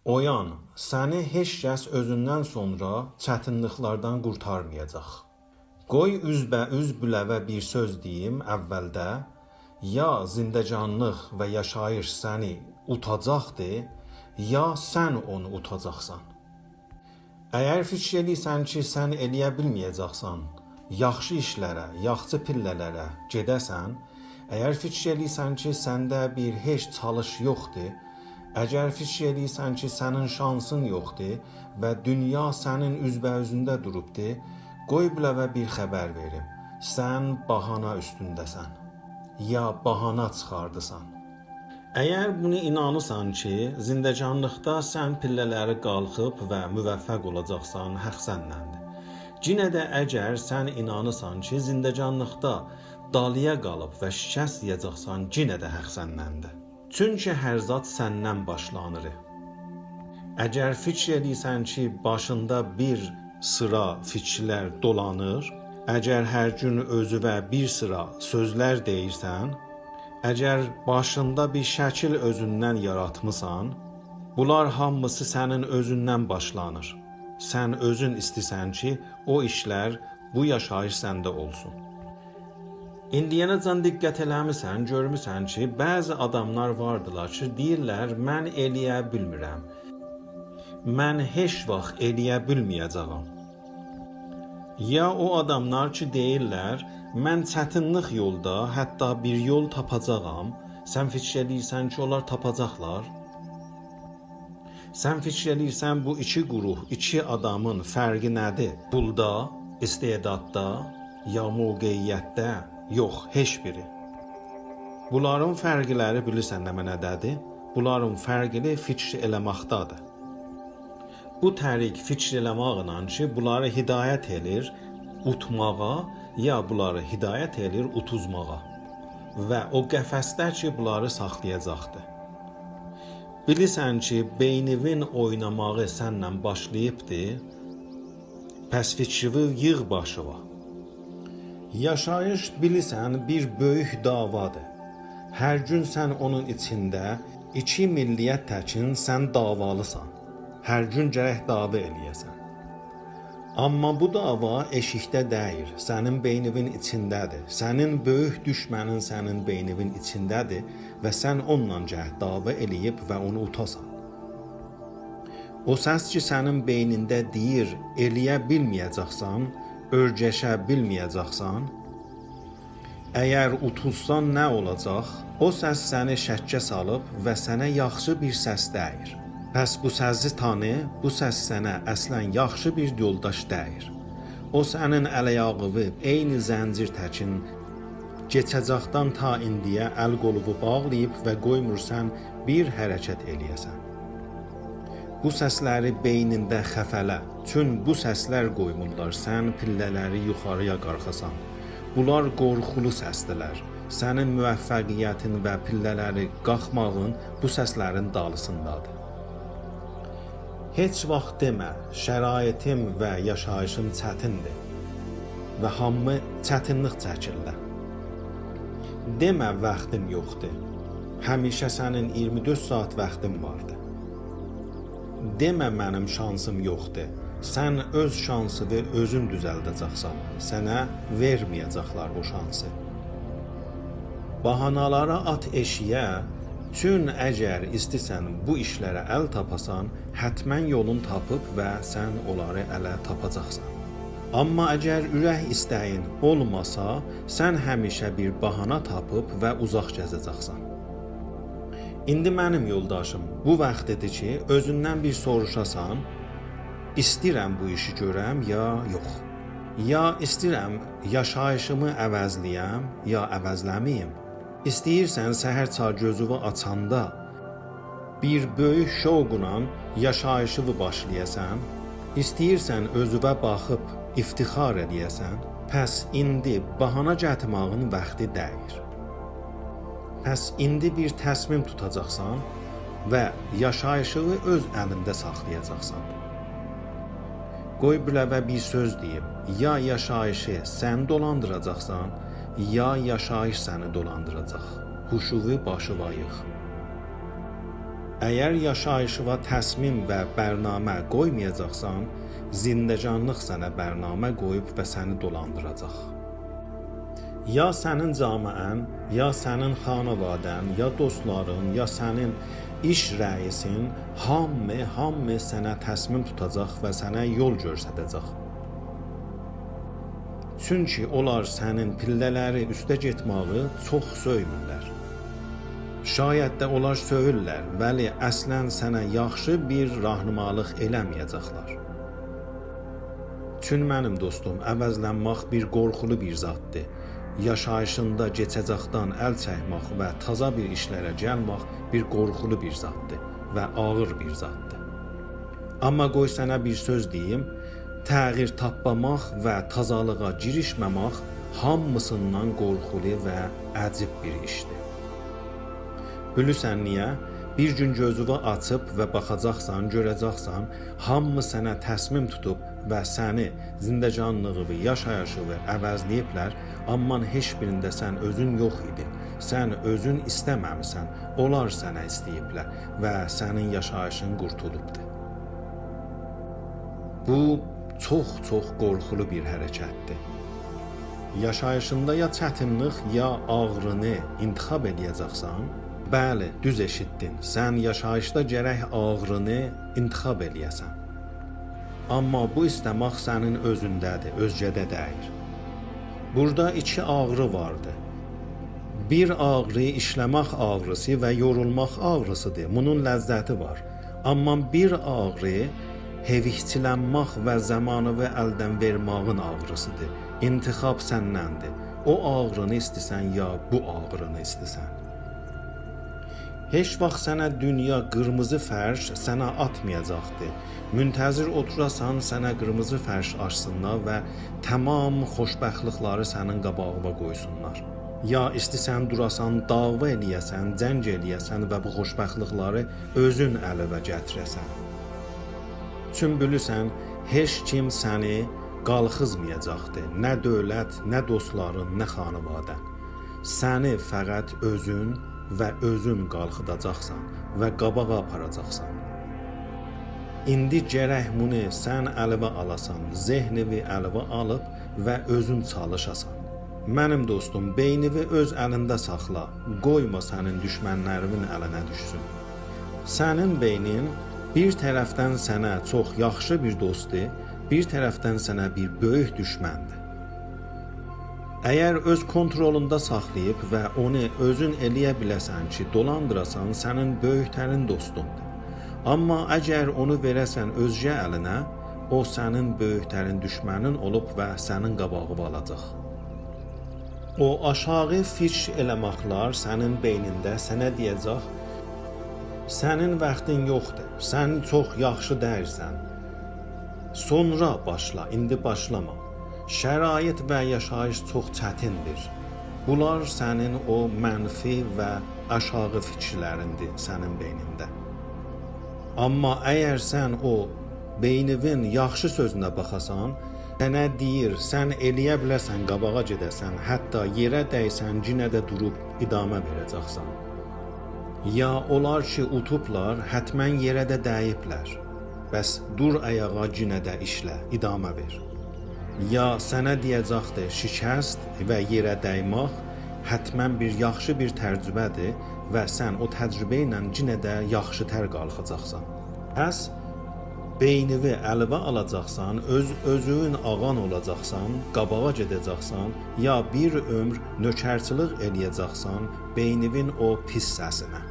Oyan, səni heç kəs özündən sonra çətinliklərdən qurtarmayacaq. Qoy üzbəüz büləvə bir söz deyim əvvəldə, ya zindəcanlıq və yaşayış səni utacaqdır, ya sən onu utacaqsan. Əgər fikir eləyirsən ki, sən eləyə bilməyəcəksən, yaxşı işlərə, yaxşı pillələrə gedəsən, əgər fikir eləyirsən ki, səndə bir heç çalış yoxdur, əgər fikir eləyirsən ki, sənin şansın yoxdur və dünya sənin üzbəüzündə durubdur, qoy biləvə bir xəbər verim. Sən bahana üstündəsən, ya bahana çıxardısan. Əgər bunu inanırsan ki, zindəcanlıqda sən pillələri qalxıb və müvəffəq olacaqsan, həq səndəndir. Yenə də əgər sən inanırsan ki, zindəcanlıqda dalıya qalıb və şikəst yiyəcəksən, yenə də həq səndəndir. Çünki hər zat səndən başlanır. Əgər fikir edirsən ki, başında bir sıra fikirlər dolanır, əgər hər gün özüvə bir sıra sözlər deyirsən, əgər başında bir şəkil özündən yaratmısan, bunlar hamısı sənin özündən başlanır. Sən özün istəsən ki, o işlər, bu yaşayış səndə olsun. İndiyənəcən diqqət eləmirsən, görmüsən ki, bəzi adamlar vardılar ki, deyirlər, mən eləyə bilmirəm. Mən heç vaxt eləyə bilməyəcəyəm. Ya o adamlar ki, deyirlər, mən çətinlik yolda hətta bir yol tapacağam, sən fikir edirsən ki, onlar tapacaqlar. Sən fikir edirsən bu iki quruh, iki adamın fərqi nədir? Pulda, istedadda, ya mövqeyiyyətdə? Yox, heç biri. Bunların fərqləri bilirsən nə mənədədir? Bunların fərqini fikir eləməkdadır. Bu tərik fikir eləməklə ki, bunları hidayət edir utmağa, ya bunları hidayət edir utuzmağa. Və o qəfəsdə ki, bunları saxlayacaqdır. Bilirsən ki, beynivin oynamağı səndən başlayıbdır, pəs fikri yığ başıva. Yaşayış bilirsən bir böyük davadır. Hər gün sən onun içində 2 milliyyət təkin sən davalısan. Hər gün gərək dava eləyəsən. Amma bu dava eşikdə deyil, sənin beynivin içindədir. Sənin böyük düşmənin sənin beynivin içindədir və sən onunla gərək dava eləyib və onu utasan. O səs ki, sənin beynində deyir, eləyə bilməyəcəksən, örgəşə bilməyəcəksən, əgər utulsan nə olacaq? O səs səni şəkkə salıb və sənə yaxşı bir səs deyir. Pəs bu səsi tanı, bu səs sənə əslən yaxşı bir yoldaş deyir. O sənin əl-ayağını eyni zəncir təkin keçəcəkdən ta indiyə əl-qoluvu bağlayıb və qoymursan bir hərəkət eləyəsən. Bu səsləri beynində xəfələ, çün bu səslər qoymurlar, sən pillələri yuxarıya qarxasan. Bunlar qorxulu səsdilər. Sənin müvəffəqiyyətin və pillələri qalxmağın bu səslərin dalısındadır. Heç vaxt demə, şəraitim və yaşayışım çətindir və hamı çətinlik çəkirlər. Demə, vaxtım yoxdur. Həmişə sənin 24 saat vaxtın vardır. Demə, mənim şansım yoxdur. Sən öz şansını özün düzəldəcəksən. Sənə verməyəcəklər o şansı. Bahanalara at eşiyə, çün əgər istəsən bu işlərə əl tapasan, hətmən yolun tapıb və sən onları ələ tapacaqsan. Amma əgər ürək istəyin olmasa, sən həmişə bir bahana tapıb və uzaq gəzəcəksən. İndi mənim yoldaşım bu vaxtdır ki, özündən bir soruşasan, istəyirəm bu işi görəm ya yox. Ya istəyirəm yaşayışımı əvəzləyəm ya əvəzləməyim. İstəyirsən səhər çay gözünü açanda bir böyük şovqla yaşayışını başlayasan, istəyirsən özüvə baxıb iftixar edəyəsən, pəs indi bahana gətirmağın vaxtı deyil. Pəs indi bir təsmim tutacaqsan və yaşayışını öz əlində saxlayacaqsan. Qoy biləvə bir söz deyim, ya yaşayışı sən dolandıracaqsan, ya yaşayış səni dolandıracaq. Huşuvu başıva yığ. Əgər yaşayışına təsmin və bərnamə qoymayacaqsan, zindəcanlıq sənə bərnamə qoyub və səni dolandıracaq. Ya sənin camiən, ya sənin xanavadən, ya dostların, ya sənin iş rəisin hamı sənə təsmin tutacaq və sənə yol göstərəcək. Çünki onlar sənin pillələri üstə getməyi çox söymürlər. Şayət də onlar söyürlər, vəli əslən sənə yaxşı bir rahnumalıq eləməyəcəklər. Çün mənim dostum, əvəzlənmək bir qorxulu bir zaddır. Yaşayışında keçəcəkdən əl çəkmək və taza bir işlərə gəlmək bir qorxulu bir zaddır və ağır bir zaddır. Amma qoy sənə bir söz deyim, təğyir tapmamaq və tazalığa girişməmək hamısından qorxulu və əcib bir işdir. Bilirsən niyə? Bir gün gözünü açıb və baxacaqsan, görəcəksən, hamı sənə təsmin tutub və səni zindəcanlığı və yaşayışını əvəzləyiblər, amma heç birində sən özün yox idin. Sən özün istəməmisən, onlar sənə istəyiblər və sənin yaşayışın qurtulubdur. Bu çox qorxulu bir hərəkətdir. Yaşayışında ya çətinlik, ya ağrını intixab edəcəksən, bəli, düz eşitdin. Sən yaşayışda gərək ağrını intixab eləyəsən. Amma bu istəmək sənin özündədir, özgədə deyil. Burada iki ağrı vardır. Bir ağrı işləmək ağrısı və yorulmaq ağrısıdır. Bunun ləzzəti var. Amma bir ağrı hevihçilənmək və zamanını əldən verməyin ağrısıdır. İntixab səndəndir. O ağrını istəsən ya bu ağrını istəsən. Heç vaxt sənə dünya qırmızı fərş sənə atmayacaqdır. Müntəzir oturasan, sənə qırmızı fərş açsınlar və tamam xoşbəxtlikləri sənin qabağına qoysunlar. Ya istəsən durasan, dava eləyəsən, cəng eləyəsən və bu xoşbəxtlikləri özün əlavə gətirəsən. Çün bilirsən, heç kim səni qalxızmayacaqdır. Nə dövlət, nə dostların, nə xanavadən. Səni fəqət özün və özün qalxıdacaqsan və qabağa aparacaqsan. İndi gərək bunu sən əlavə alasan, zehnini əlavə alıb və özün çalışasan. Mənim dostum, beynini öz əlində saxla, qoyma sənin düşmənlərinin əlinə düşsün. Sənin beynin bir tərəfdən sənə çox yaxşı bir dostdur, bir tərəfdən sənə bir böyük düşməndir. Əgər öz kontrolunda saxlayıb və onu özün eləyə biləsən ki, dolandırasan, sənin böyüklərin dostundur. Amma əgər onu verəsən özgə əlinə, o sənin böyüklərin düşmənin olub və sənin qabağını alacaq. O aşağı fikr eləməklər sənin beynində sənə deyəcək, sənin vaxtın yoxdur, sən çox yaxşı dəyilsən. Sonra başla, indi başlama. Şərait və yaşayış çox çətindir. Bunlar sənin o mənfi və aşağı fikirlərindir sənin beynində. Amma əgər sən o beyninin yaxşı sözünə baxasan, sənə deyir, sən eləyə biləsən, qabağa gedəsən, hətta yerə dəysən, yenə də durub idamə verəcəksən. Ya onlar ki, utublar, hətmən yerə də dəyiblər. Bəs dur ayağa, yenə də işlə, idamə ver. Ya sənə deyəcəkdir, şikəst və yerə dəymək hətmən bir yaxşı bir təcrübədir və sən o təcrübə ilə yenə də yaxşı tər qalxacaqsan. Pəs beynini əlavə alacaqsan, özün ağan olacaqsan, qabağa gedəcəksən, ya bir ömür nökərçilik eləyəcəksən beyninin o pis səsinə.